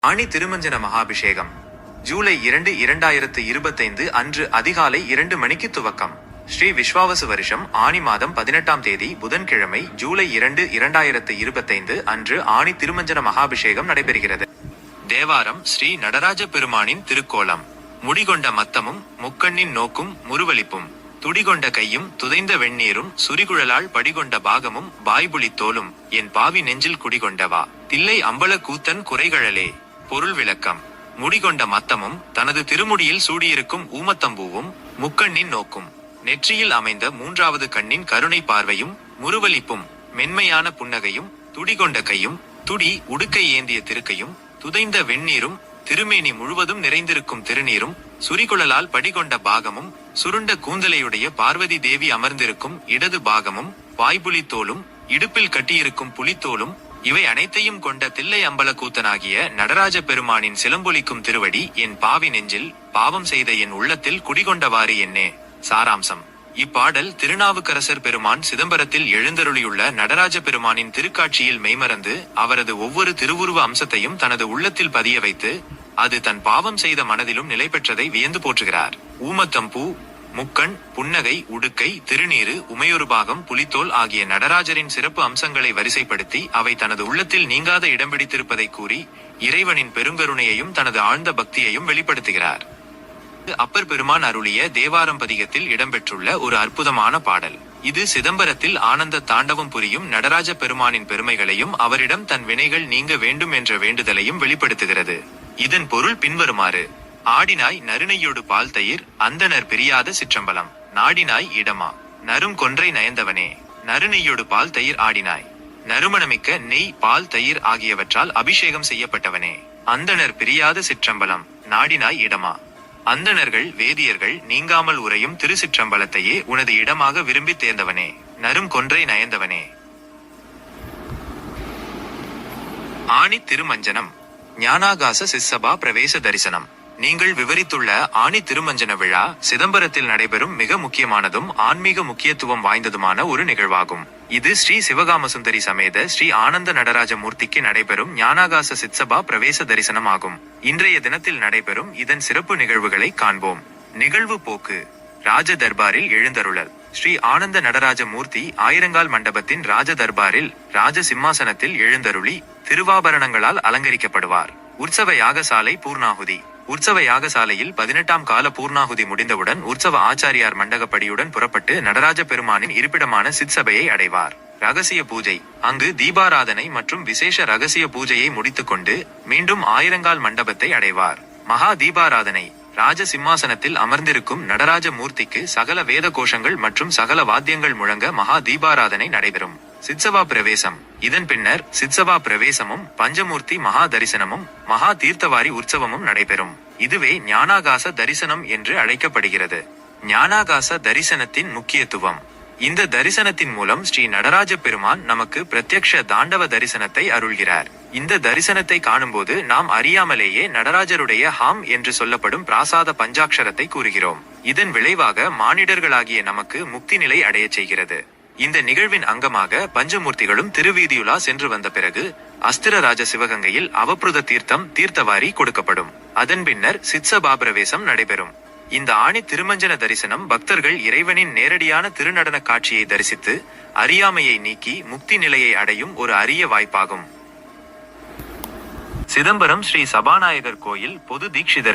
ஆணி திருமஞ்சன மகாபிஷேகம் ஜூலை 2, 2025 அன்று அதிகாலை 2 மணிக்கு துவக்கம். ஸ்ரீ விஸ்வாவசு வருஷம் ஆணி மாதம் 18ஆம் தேதி புதன்கிழமை ஜூலை 2, 2025 அன்று ஆணி திருமஞ்சன மகாபிஷேகம் நடைபெறுகிறது. தேவாரம் ஸ்ரீ நடராஜ பெருமானின் திருக்கோலம். முடிகொண்ட மத்தமும் முக்கண்ணின் நோக்கும் முருவலிப்பும் துடிகொண்ட கையும் துதைந்த வெந்நீரும் சுரிகுழலால் படிகொண்ட பாகமும் பாய்புலித்தோலும் என் பாவி நெஞ்சில் குடிகொண்டவா தில்லை அம்பல கூத்தன் குறைகழலே. பொருள் விளக்கம். முடிகொண்ட மத்தமும் தனது திருமுடியில் சூடியிருக்கும் ஊமத்தம்பூவும் முக்கண்ணின் நோக்கும் நெற்றியில் அமைந்த 3வது கண்ணின் கருணை பார்வையும் முருவலிப்பும் மென்மையான புன்னகையும் துடிகொண்ட கையும் துடி உடுக்கை ஏந்திய திருக்கையும் துதைந்த வெந்நீரும் திருமேனி முழுவதும் நிறைந்திருக்கும் திருநீரும் சுரிகுழலால் படிகொண்ட பாகமும் சுருண்ட கூந்தலையுடைய பார்வதி தேவி அமர்ந்திருக்கும் இடது பாகமும் வாய்புலித்தோலும் இடுப்பில் கட்டியிருக்கும் புலித்தோலும் இவை அனைத்தையும் கொண்ட தில்லை அம்பல கூத்தனாகிய நடராஜ பெருமானின் சிலம்பொலிக்கும் திருவடி என் பாவி நெஞ்சில் பாவம் செய்த என் உள்ளத்தில் குடிகொண்டவாறு என்னே. சாராம்சம். இப்பாடல் திருநாவுக்கரசர் பெருமான் சிதம்பரத்தில் எழுந்தருளியுள்ள நடராஜ பெருமானின் திருக்காட்சியில் மெய்மறந்து அவரது ஒவ்வொரு திருவுருவ அம்சத்தையும் தனது உள்ளத்தில் பதிய வைத்து அது தன் பாவம் செய்த மனதிலும் நிலை பெற்றதை வியந்து போற்றுகிறார். ஊமத்தம்பூ, முக்கண், புன்னகை, உடுக்கை, திருநீரு, உமையொரு பாகம், புலித்தோல் ஆகிய நடராஜரின் சிறப்பு அம்சங்களை வரிசைப்படுத்தி அவை தனது உள்ளத்தில் நீங்காத இடம் பிடித்திருப்பதை கூறி இறைவனின் பெருங்கருணையையும் தனது ஆழ்ந்த பக்தியையும் வெளிப்படுத்துகிறார். அப்பர் பெருமான் அருளிய தேவாரம் பதிகத்தில் இடம்பெற்றுள்ள ஒரு அற்புதமான பாடல். இது சிதம்பரத்தில் ஆனந்த தாண்டவம் புரியும் நடராஜ பெருமானின் பெருமைகளையும் அவரிடம் தன் வினைகள் நீங்க வேண்டும் என்ற வேண்டுதலையும் வெளிப்படுத்துகிறது. இதன் பொருள் பின்வருமாறு. ஆடினாய் நறுநெய்யொடு பால் தயிர் அந்தணர் பிரியாத சிற்றம்பலம். நாடினாய் இடமா நறும் கொன்றை நயந்தவனே. நறுநெய்யொடு பால் தயிர் ஆடினாய். நறுமணமிக்க நெய், பால், தயிர் ஆகியவற்றால் அபிஷேகம் செய்யப்பட்டவனே. அந்தணர் பிரியாத சிற்றம்பலம். நாடினாய் இடமா. அந்தணர்கள் வேதியர்கள் நீங்காமல் உறையும் திருச்சிற்றம்பலத்தையே உனது இடமாக விரும்பி தேர்ந்தவனே. நறும் கொன்றை நயந்தவனே. ஆணி திருமஞ்சனம். ஞானாகாச சிற்சபா பிரவேச தரிசனம். நீங்கள் விவரித்துள்ள ஆணி திருமஞ்சன விழா சிதம்பரத்தில் நடைபெறும் மிக முக்கியமானதும் ஆன்மீக முக்கியத்துவம் வாய்ந்ததுமான ஒரு நிகழ்வாகும். இது ஸ்ரீ சிவகாமசுந்தரி சமேத ஸ்ரீ ஆனந்த நடராஜ மூர்த்திக்கு நடைபெறும் ஞானாகாச சிற்சபா பிரவேச தரிசனம் ஆகும். இன்றைய தினத்தில் நடைபெறும் இதன் சிறப்பு நிகழ்வுகளை காண்போம். நிகழ்வு போக்கு. ராஜ தர்பாரில் எழுந்தருளல். ஸ்ரீ ஆனந்த நடராஜ மூர்த்தி ஆயிரங்கால் மண்டபத்தின் ராஜ தர்பாரில் ராஜ சிம்மாசனத்தில் எழுந்தருளி திருவாபரணங்களால் அலங்கரிக்கப்படுவார். உற்சவ யாகசாலை பூர்ணாகுதி. உற்சவ யாகசாலையில் 18ஆம் கால பூர்ணாகுதி முடிந்தவுடன் உற்சவ ஆச்சாரியார் மண்டகப்படியுடன் புறப்பட்டு நடராஜ பெருமானின் இருப்பிடமான சிற்சபையை அடைவார். ரகசிய பூஜை. அங்கு தீபாராதனை மற்றும் விசேஷ ரகசிய பூஜையை முடித்துக்கொண்டு மீண்டும் ஆயிரங்கால் மண்டபத்தை அடைவார். மகா தீபாராதனை. ராஜ சிம்மாசனத்தில் அமர்ந்திருக்கும் நடராஜ மூர்த்திக்கு சகல வேத கோஷங்கள் மற்றும் சகல வாத்தியங்கள் முழங்க மகா தீபாராதனை நடைபெறும். சிற்சபா பிரவேசம். இதன் பின்னர் சிற்சபா பிரவேசமும் பஞ்சமூர்த்தி மகா தரிசனமும் மகா தீர்த்தவாரி உற்சவமும் நடைபெறும். இதுவே ஞானாகாச தரிசனம் என்று அழைக்கப்படுகிறது. ஞானாகாச தரிசனத்தின் முக்கியத்துவம். இந்த தரிசனத்தின் மூலம் ஸ்ரீ நடராஜ பெருமான் நமக்கு பிரத்யக்ஷ தாண்டவ தரிசனத்தை அருள்கிறார். இந்த தரிசனத்தை காணும்போது நாம் அறியாமலேயே நடராஜருடைய ஹாம் என்று சொல்லப்படும் பிராசாத பஞ்சாட்சரத்தை கூறுகிறோம். இதன் விளைவாக மானிடர்களாகிய நமக்கு முக்தி நிலை அடையச் செய்கிறது. இந்த நிகழ்வின் அங்கமாக பஞ்சமூர்த்திகளும் திருவீதியுலா சென்று வந்த பிறகு அஸ்திரராஜ சிவகங்கையில் அவப்ருத தீர்த்தம் தீர்த்தவாரி கொடுக்கப்படும். அதன் பின்னர் சிற்சபா பிரவேசம் நடைபெறும். இந்த ஆணி திருமஞ்சன தரிசனம் பக்தர்கள் இறைவனின் நேரடியான திருநடன காட்சியை தரிசித்து அறியாமையை நீக்கி முக்தி நிலையை அடையும் ஒரு அரிய வாய்ப்பாகும். சிதம்பரம் ஸ்ரீ சபாநாயகர் கோயில் பொது தீட்சிதர்கள்